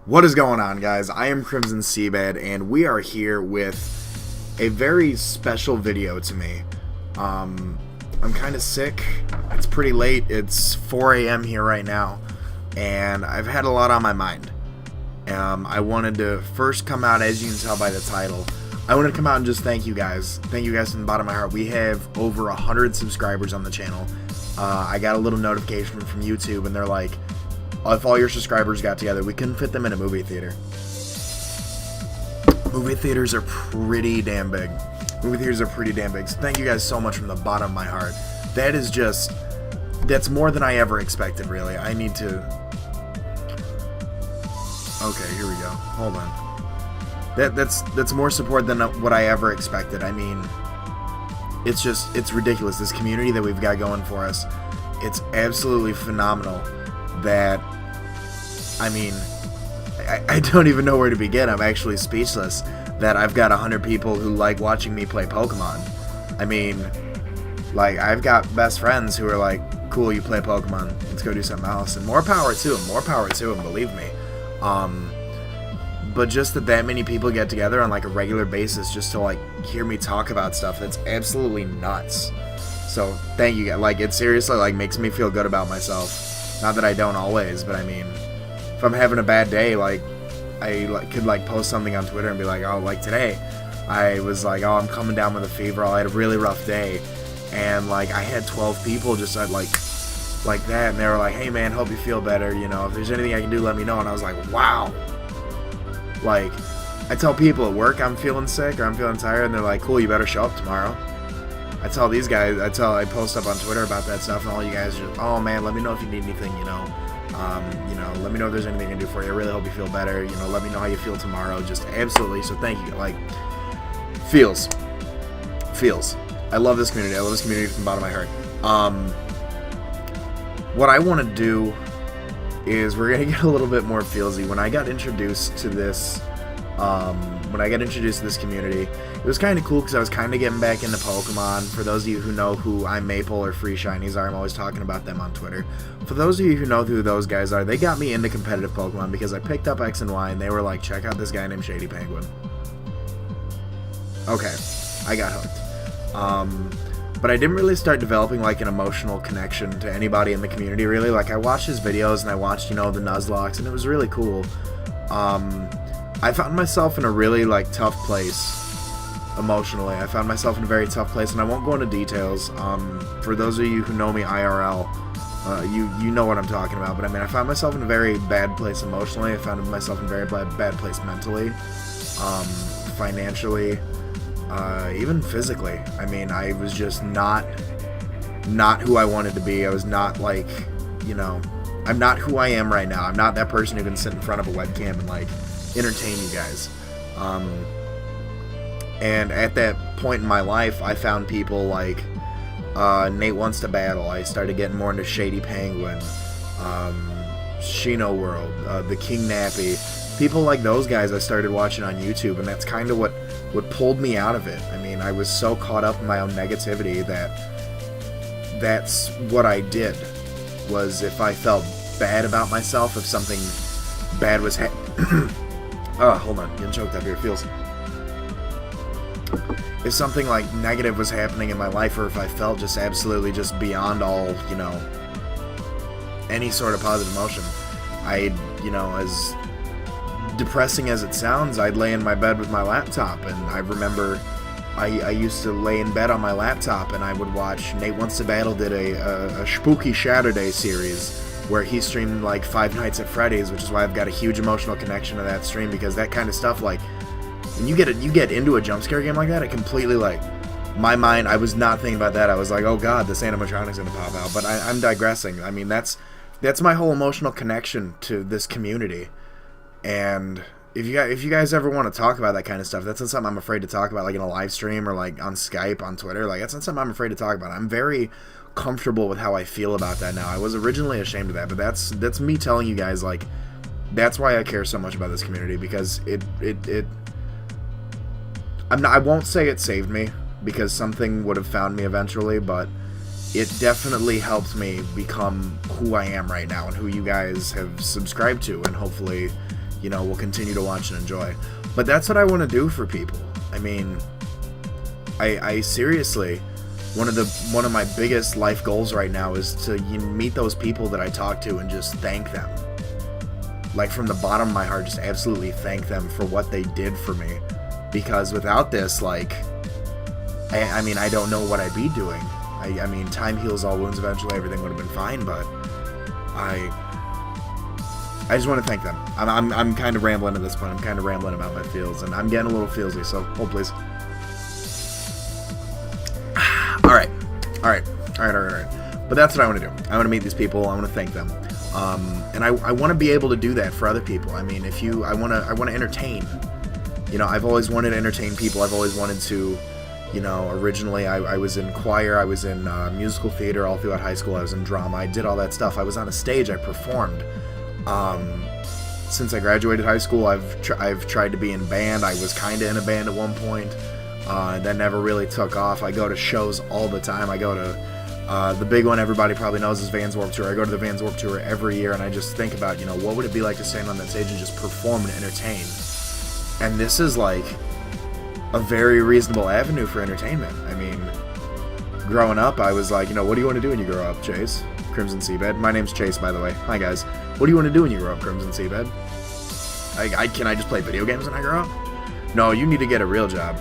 What is going on, guys? I am Crimson Seabed, and we are here with a very special video to me. I'm kind of sick. It's pretty late. It's 4 a.m. here right now, and I've had a lot on my mind. I wanted to first come out, as you can tell by the title, I wanted to come out and just thank you guys. Thank you guys from the bottom of my heart. We have over 100 subscribers on the channel. I got a little notification from YouTube, and they're like, if all your subscribers got together, we couldn't fit them in a movie theater. Movie theaters are pretty damn big. Movie theaters are pretty damn big. So thank you guys so much from the bottom of my heart. That is just, that's more than I ever expected, really. I need to... Okay, here we go. Hold on. That's more support than what I ever expected. I mean, it's ridiculous. This community that we've got going for us, it's absolutely phenomenal. That, I mean, I don't even know where to begin. I'm actually speechless that I've got 100 people who like watching me play Pokemon. I mean, like, I've got best friends who are like, cool, you play Pokemon, let's go do something else, and more power to them, believe me. But just that many people get together on like a regular basis just to like hear me talk about stuff, that's absolutely nuts. So thank you guys. Like, it seriously like makes me feel good about myself. Not that I don't always, but I mean, if I'm having a bad day, like, I could like post something on Twitter and be like, oh, like today, I was like, oh, I'm coming down with a fever, I had a really rough day, and like, I had 12 people just said like that, and they were like, hey man, hope you feel better, you know, if there's anything I can do, let me know. And I was like, wow. Like, I tell people at work I'm feeling sick or I'm feeling tired, and they're like, cool, you better show up tomorrow. I tell these guys, I post up on Twitter about that stuff, and all you guys just, oh man, let me know if you need anything, you know, let me know if there's anything I can do for you. I really hope you feel better, you know, let me know how you feel tomorrow, just absolutely. So thank you. Like, feels. I love this community. I love this community from the bottom of my heart. What I want to do is we're gonna get a little bit more feelsy. When I got introduced to this, community, it was kind of cool because I was kind of getting back into Pokemon. For those of you who know who iMaple or Free Shinies are, I'm always talking about them on Twitter. For those of you who know who those guys are, they got me into competitive Pokemon because I picked up X and Y, and they were like, check out this guy named Shady Penguin. Okay, I got hooked. But I didn't really start developing like an emotional connection to anybody in the community, really. Like, I watched his videos and I watched, you know, the Nuzlocke, and it was really cool. I found myself in a really like tough place emotionally. I found myself in a very tough place, and I won't go into details. For those of you who know me IRL, you know what I'm talking about. But I mean, I found myself in a very bad place emotionally. I found myself in a very bad place mentally, financially, even physically. I mean, I was just not who I wanted to be. I was not like, you know, I'm not who I am right now. I'm not that person who can sit in front of a webcam and like entertain you guys. And at that point in my life, I found people like Nate Wants to Battle. I started getting more into Shady Penguin, Shino World, the King Nappy. People like those guys I started watching on YouTube, and that's kind of what pulled me out of it. I mean, I was so caught up in my own negativity that's what I did. Was if I felt bad about myself, if something bad was oh, hold on, getting choked up here, feels. If something like negative was happening in my life, or if I felt just absolutely just beyond all, you know, any sort of positive emotion, I'd, you know, as depressing as it sounds, I'd lay in my bed with my laptop, and I remember I used to lay in bed on my laptop and I would watch, Nate Wants to Battle did a Spooky Saturday series where he streamed like Five Nights at Freddy's, which is why I've got a huge emotional connection to that stream, because that kind of stuff, like, when you get into a jump scare game like that, it completely, like, my mind, I was not thinking about that. I was like, oh god, this animatronic's gonna pop out. But I'm digressing. I mean, that's my whole emotional connection to this community. And if you guys ever want to talk about that kind of stuff, that's not something I'm afraid to talk about, like in a live stream or like on Skype, on Twitter. Like, that's not something I'm afraid to talk about. I'm very comfortable with how I feel about that now. I was originally ashamed of that, but that's me telling you guys, like, that's why I care so much about this community, because I won't say it saved me, because something would have found me eventually, but it definitely helped me become who I am right now and who you guys have subscribed to, and hopefully, you know, will continue to watch and enjoy. But that's what I want to do for people. I mean, I seriously, one of my biggest life goals right now is to meet those people that I talk to and just thank them. Like, from the bottom of my heart, just absolutely thank them for what they did for me. Because without this, like, I mean, I don't know what I'd be doing. I mean, time heals all wounds. Eventually, everything would have been fine, but I just want to thank them. I'm kind of rambling at this point. I'm kind of rambling about my feels, and I'm getting a little feelsy, so hold please. All right. But that's what I want to do. I want to meet these people. I want to thank them. And I want to be able to do that for other people. I mean, I want to entertain. You know, I've always wanted to entertain people. I've always wanted to, you know, originally I was in choir, I was in musical theater all throughout high school, I was in drama, I did all that stuff. I was on a stage, I performed. Since I graduated high school, I've tried to be in band. I was kind of in a band at one point. That never really took off. I go to shows all the time. I go to the big one everybody probably knows is Vans Warped Tour. I go to the Vans Warped Tour every year, and I just think about, you know, what would it be like to stand on that stage and just perform and entertain? And this is like a very reasonable avenue for entertainment. I mean, growing up, I was like, you know, what do you want to do when you grow up, Chase? Crimson Seabed. My name's Chase, by the way. Hi, guys. What do you want to do when you grow up, Crimson Seabed? Can I just play video games when I grow up? No, you need to get a real job.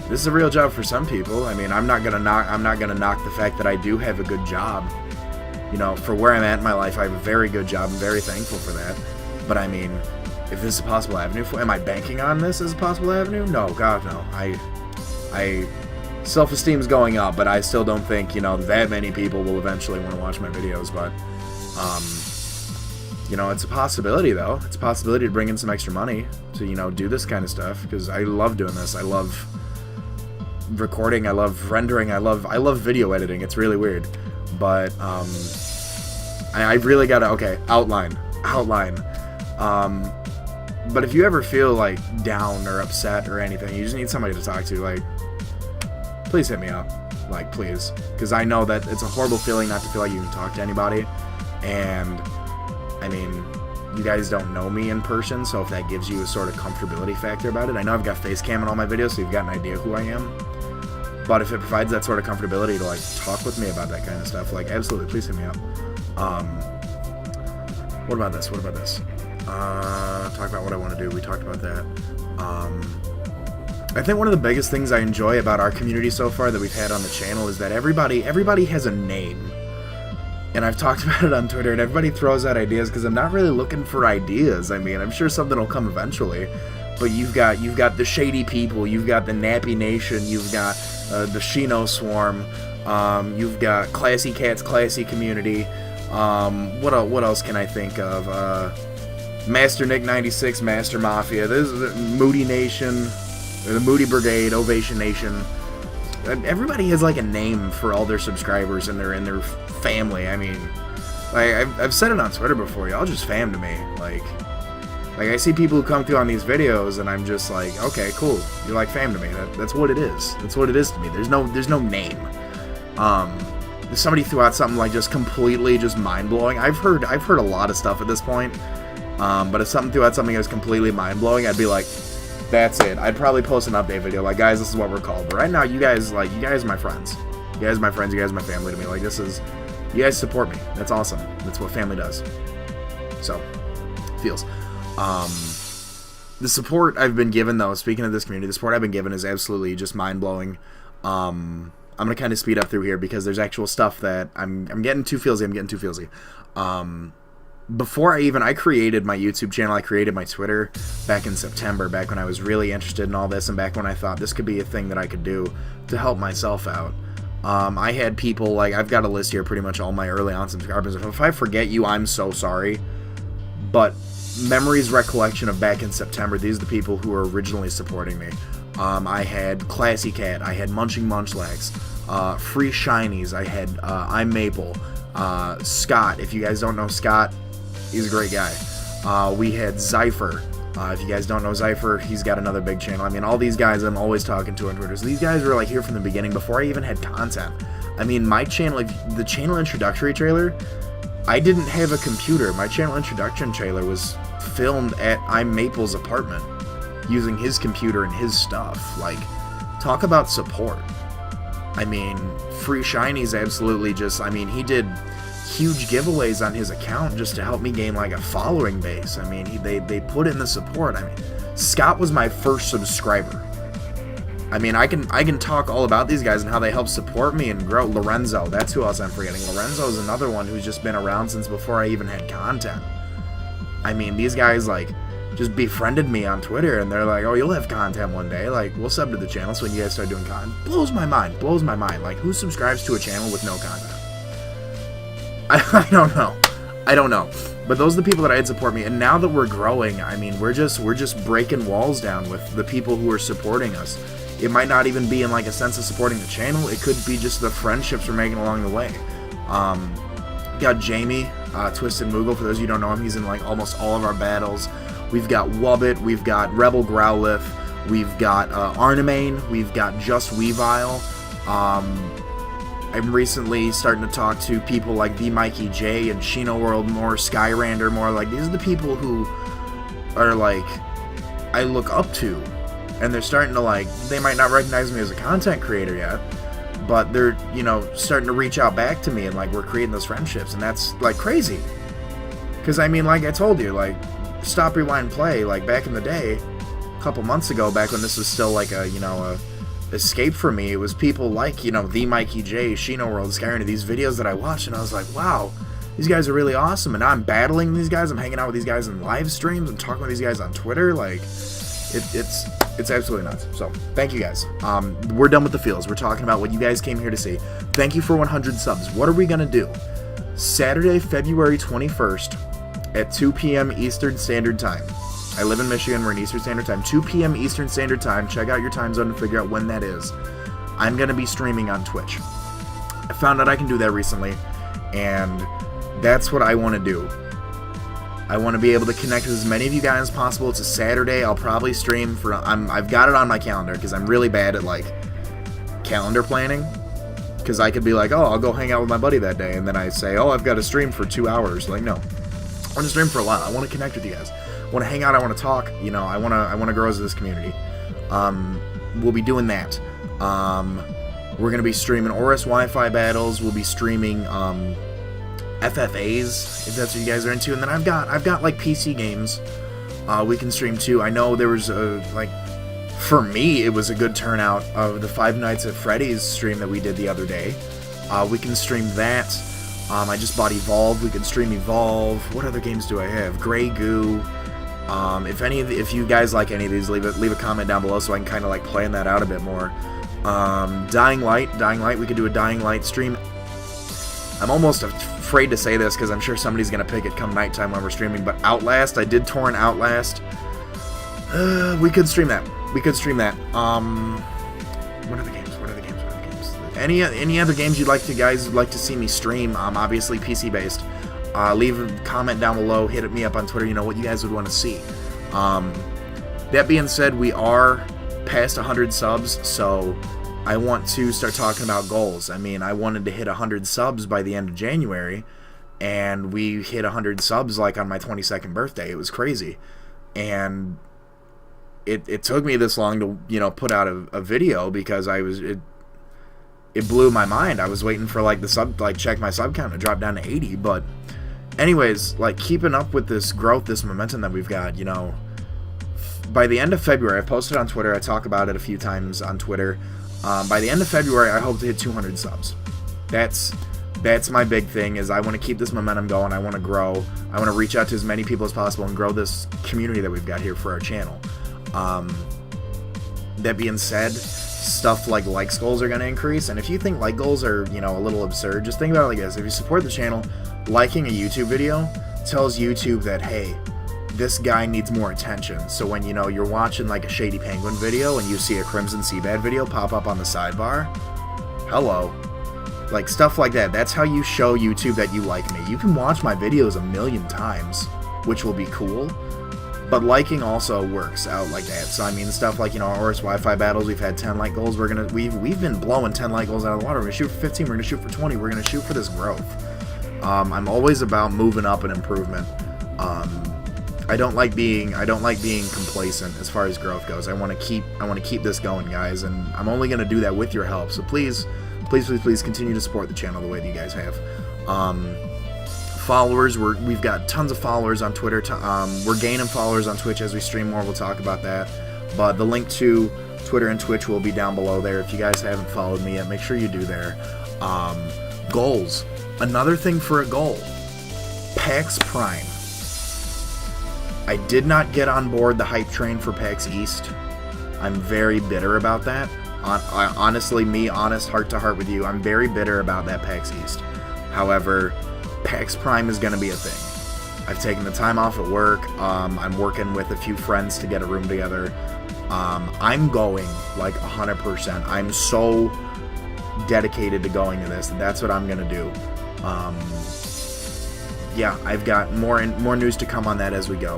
This is a real job for some people. I mean, I'm not gonna knock the fact that I do have a good job. You know, for where I'm at in my life, I have a very good job. I'm very thankful for that. But I mean, if this is a possible avenue am I banking on this as a possible avenue? No, God, no. I self-esteem is going up, but I still don't think, you know, that many people will eventually want to watch my videos. But, you know, it's a possibility, though. It's a possibility to bring in some extra money to, you know, do this kind of stuff, because I love doing this. I love recording. I love rendering. I love video editing. It's really weird. But, I really gotta, okay, outline. But if you ever feel, like, down or upset or anything, you just need somebody to talk to, like, please hit me up. Like, please. Because I know that it's a horrible feeling not to feel like you can talk to anybody. And, I mean, you guys don't know me in person, so if that gives you a sort of comfortability factor about it. I know I've got face cam in all my videos, so you've got an idea who I am. But if it provides that sort of comfortability to, like, talk with me about that kind of stuff, like, absolutely, please hit me up. What about this? Talk about what I want to do. We talked about that. I think one of the biggest things I enjoy about our community so far that we've had on the channel is that everybody has a name. And I've talked about it on Twitter, and everybody throws out ideas because I'm not really looking for ideas. I mean, I'm sure something will come eventually. But you've got the Shady People, you've got the Nappy Nation, you've got the Shino Swarm, you've got Classy Cats, Classy Community. What else can I think of? Master Nick 96, Master Mafia. This is the Moody Nation, or the Moody Brigade, Ovation Nation. Everybody has like a name for all their subscribers and their family. I mean, I've said it on Twitter before. Y'all just fam to me. Like I see people who come through on these videos, and I'm just like, okay, cool. You're like fam to me. That's what it is. That's what it is to me. There's no name. If somebody threw out something like just completely just mind blowing, I've heard a lot of stuff at this point. But if something threw out something that was completely mind blowing, I'd be like, that's it. I'd probably post an update video like, guys, this is what we're called. But right now, you guys are my friends. You guys are my friends. You guys are my family to me. Like, you guys support me. That's awesome. That's what family does. So, feels. The support I've been given, though, speaking of this community, the support I've been given is absolutely just mind-blowing. I'm going to kind of speed up through here because there's actual stuff that I'm getting too feelsy. Before I created my YouTube channel, I created my Twitter back in September, back when I was really interested in all this, and back when I thought this could be a thing that I could do to help myself out. I had people, like, I've got a list here, pretty much all my early on subscribers. If I forget you, I'm so sorry. But memories, recollection of back in September, these are the people who were originally supporting me. I had Classy Cat, I had Munching Munchlax, Free Shinies, I had I'm Maple, Scott. If you guys don't know Scott, he's a great guy. We had Zypher. If you guys don't know Zypher, he's got another big channel. I mean, all these guys I'm always talking to on Twitter. So these guys were like here from the beginning before I even had content. I mean, my channel, the channel introductory trailer, I didn't have a computer. My channel introduction trailer was filmed at iMaple's apartment using his computer and his stuff. Like, talk about support. I mean, Free Shiny's absolutely just, I mean, he did huge giveaways on his account just to help me gain like a following base. I mean, they put in the support. I mean, Scott was my first subscriber. I mean, I can talk all about these guys and how they help support me and grow. Lorenzo, that's who else I'm forgetting. Lorenzo is another one who's just been around since before I even had content. I mean, these guys, like, just befriended me on Twitter, and they're like, oh, you'll have content one day. Like, we'll sub to the channel so when you guys start doing content. Blows my mind. Like, who subscribes to a channel with no content? I don't know. But those are the people that I'd support me. And now that we're growing, I mean, we're just breaking walls down with the people who are supporting us. It might not even be in like a sense of supporting the channel. It could be just the friendships we're making along the way. Got Jamie, Twisted Moogle. For those of you who don't know him, he's in like almost all of our battles. We've got Wubbit. We've got Rebel Growlithe. We've got Arnamain. We've got Just Weavile. I'm recently starting to talk to people like the Mikey J and Shino World more, Skyrander more. Like, these are the people who are like I look up to, and they're starting to like, they might not recognize me as a content creator yet, but they're, you know, starting to reach out back to me, and like we're creating those friendships, and that's like crazy. Because I mean, like I told you, like Stop Rewind Play, like back in the day, a couple months ago, back when this was still like a, you know, a escape for me, it was people like, you know, the Mikey J, Shino World, Skyrander, these videos that I watched, and I was like, wow, these guys are really awesome. And now I'm battling these guys, I'm hanging out with these guys in live streams, I'm talking with these guys on Twitter. Like, it's absolutely nuts. So thank you guys. We're done with the feels. We're talking about what you guys came here to see. Thank you for 100 subs. What are we gonna do? Saturday, February 21st at 2 p.m. Eastern Standard Time. I live in Michigan. We're in Eastern Standard Time. 2 p.m. Eastern Standard Time. Check out your time zone and figure out when that is. I'm going to be streaming on Twitch. I found out I can do that recently, and that's what I want to do. I want to be able to connect with as many of you guys as possible. It's a Saturday. I'll probably stream for... I've got it on my calendar because I'm really bad at, like, calendar planning. Because I could be like, oh, I'll go hang out with my buddy that day, and then I say, oh, I've got to stream for 2 hours. Like, no. I want to stream for a while. I want to connect with you guys. I want to hang out, I want to talk, you know, I want to grow as this community. We'll be doing that. We're going to be streaming Oris Wi-Fi battles, we'll be streaming FFAs, if that's what you guys are into, and then I've got like PC games we can stream too. I know there was like, for me, it was a good turnout of the Five Nights at Freddy's stream that we did the other day. We can stream that. I just bought Evolve, we can stream Evolve. What other games do I have? Grey Goo. If you guys like any of these, leave a comment down below so I can kind of like plan that out a bit more. Dying Light, we could do a Dying Light stream. I'm almost afraid to say this because I'm sure somebody's gonna pick it come nighttime when we're streaming. But Outlast, I did torrent Outlast. We could stream that. What are the games? Any other games you'd like to see me stream? Obviously PC based. Leave a comment down below, hit me up on Twitter, you know, what you guys would want to see. That being said, we are past 100 subs, so I want to start talking about goals. I mean, I wanted to hit 100 subs by the end of January, and we hit 100 subs like on my 22nd birthday. It was crazy. And it took me this long to, you know, put out a video because it blew my mind. I was waiting for like check my sub count to drop down to 80, but anyways, like keeping up with this growth, this momentum that we've got, you know, by the end of February, I posted on Twitter, I talk about it a few times on Twitter, by the end of February, I hope to hit 200 subs. That's my big thing, is I want to keep this momentum going, I want to grow, I want to reach out to as many people as possible and grow this community that we've got here for our channel. That being said, stuff like likes goals are going to increase, and if you think like goals are, you know, a little absurd, just think about it like this. If you support the channel, liking a YouTube video tells YouTube that, hey, this guy needs more attention. So when, you know, you're watching like a Shady Penguin video and you see a Crimson Seabad video pop up on the sidebar, hello, like stuff like that. That's how you show YouTube that you like me. You can watch my videos 1,000,000 times, which will be cool, but liking also works out like that. So I mean, stuff like, you know, Oris Wi-Fi battles, we've had 10 like goals. We've been blowing 10 like goals out of the water. We're gonna shoot for 15. We're gonna shoot for 20. We're gonna shoot for this growth. I'm always about moving up and improvement. I don't like being complacent as far as growth goes. I want to keep this going, guys, and I'm only going to do that with your help. So please continue to support the channel the way that you guys have. Followers, we've got tons of followers on Twitter. We're gaining followers on Twitch as we stream more. We'll talk about that. But the link to Twitter and Twitch will be down below there. If you guys haven't followed me yet, make sure you do there. Goals. Another thing for a goal. PAX Prime. I did not get on board the hype train for PAX East. I'm very bitter about that. Honestly, heart to heart with you, I'm very bitter about that PAX East. However, PAX Prime is going to be a thing. I've taken the time off at work. I'm working with a few friends to get a room together. I'm going like 100%. I'm so dedicated to going to this. That's what I'm going to do. Yeah, I've got more news to come on that as we go.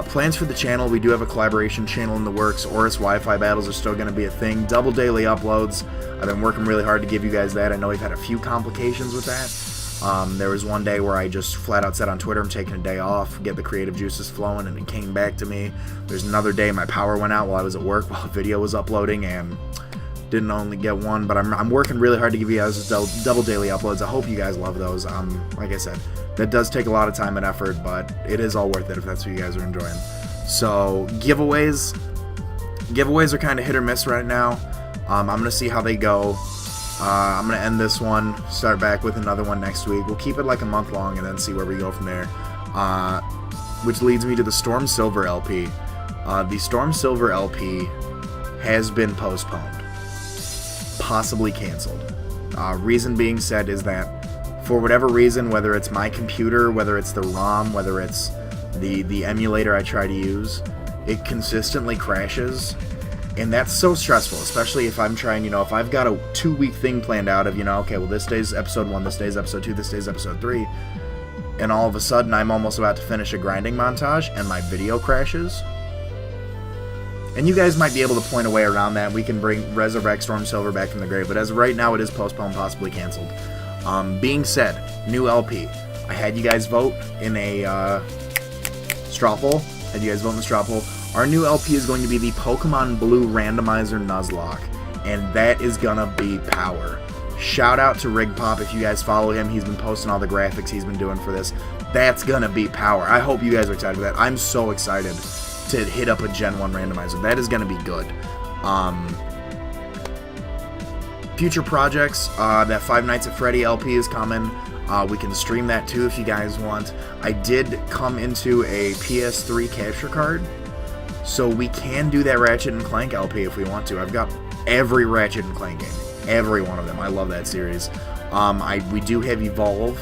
Plans for the channel, we do have a collaboration channel in the works. Oris Wi-Fi battles are still going to be a thing. Double daily uploads. I've been working really hard to give you guys that. I know we've had a few complications with that. There was one day where I just flat out said on Twitter I'm taking a day off, get the creative juices flowing, and it came back to me. There's another day my power went out while I was at work while a video was uploading, and didn't only get one, but I'm working really hard to give you guys double daily uploads. I hope you guys love those. Like I said, that does take a lot of time and effort, but it is all worth it if that's what you guys are enjoying. So giveaways are kind of hit or miss right now. I'm gonna see how they go. I'm gonna end this one, start back with another one next week. We'll keep it like a month long and then see where we go from there. Which leads me to the Storm Silver LP. The Storm Silver LP has been postponed, possibly canceled. Reason being said is that for whatever reason, whether it's my computer, whether it's the ROM, whether it's the emulator I try to use, it consistently crashes. And that's so stressful, especially if I'm trying, if I've got a 2-week thing planned out of, okay, well, this day's episode 1, this day's episode 2, this day's episode 3, and all of a sudden I'm almost about to finish a grinding montage and my video crashes. And you guys might be able to point a way around that. We can bring Resurrect Storm Silver back from the grave, but as of right now, it is postponed, possibly canceled. Being said, new LP. I had you guys vote in a straw poll. Our new LP is going to be the Pokemon Blue Randomizer Nuzlocke, and that is gonna be power. Shout out to Rigpop if you guys follow him. He's been posting all the graphics he's been doing for this. That's gonna be power. I hope you guys are excited for that. I'm so excited to hit up a Gen 1 randomizer. That is gonna be good. Future projects, that Five Nights at Freddy LP is coming. We can stream that too if you guys want. I did come into a PS3 capture card, so we can do that Ratchet and Clank LP if we want to. I've got every Ratchet and Clank game, every one of them. I love that series. We do have Evolve.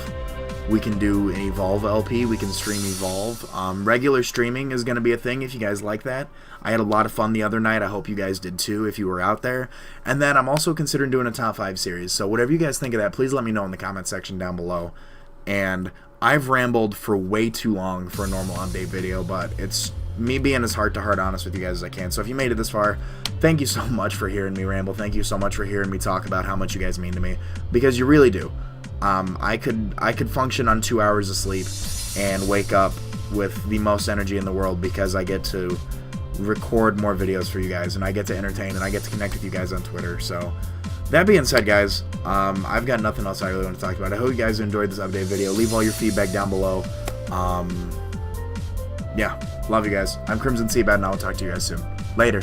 We can do an Evolve LP. We can stream Evolve. Regular streaming is going to be a thing if you guys like that. I had a lot of fun the other night. I hope you guys did too if you were out there. And then I'm also considering doing a top 5 series. So whatever you guys think of that, please let me know in the comment section down below. And I've rambled for way too long for a normal update video, but it's me being as heart-to-heart honest with you guys as I can. So if you made it this far, thank you so much for hearing me ramble. Thank you so much for hearing me talk about how much you guys mean to me, because you really do. I could function on 2 hours of sleep and wake up with the most energy in the world because I get to record more videos for you guys, and I get to entertain, and I get to connect with you guys on Twitter. So that being said, guys, I've got nothing else I really want to talk about. I hope you guys enjoyed this update video. Leave all your feedback down below. Yeah, love you guys. I'm Crimson Seabad, and I'll talk to you guys soon. Later.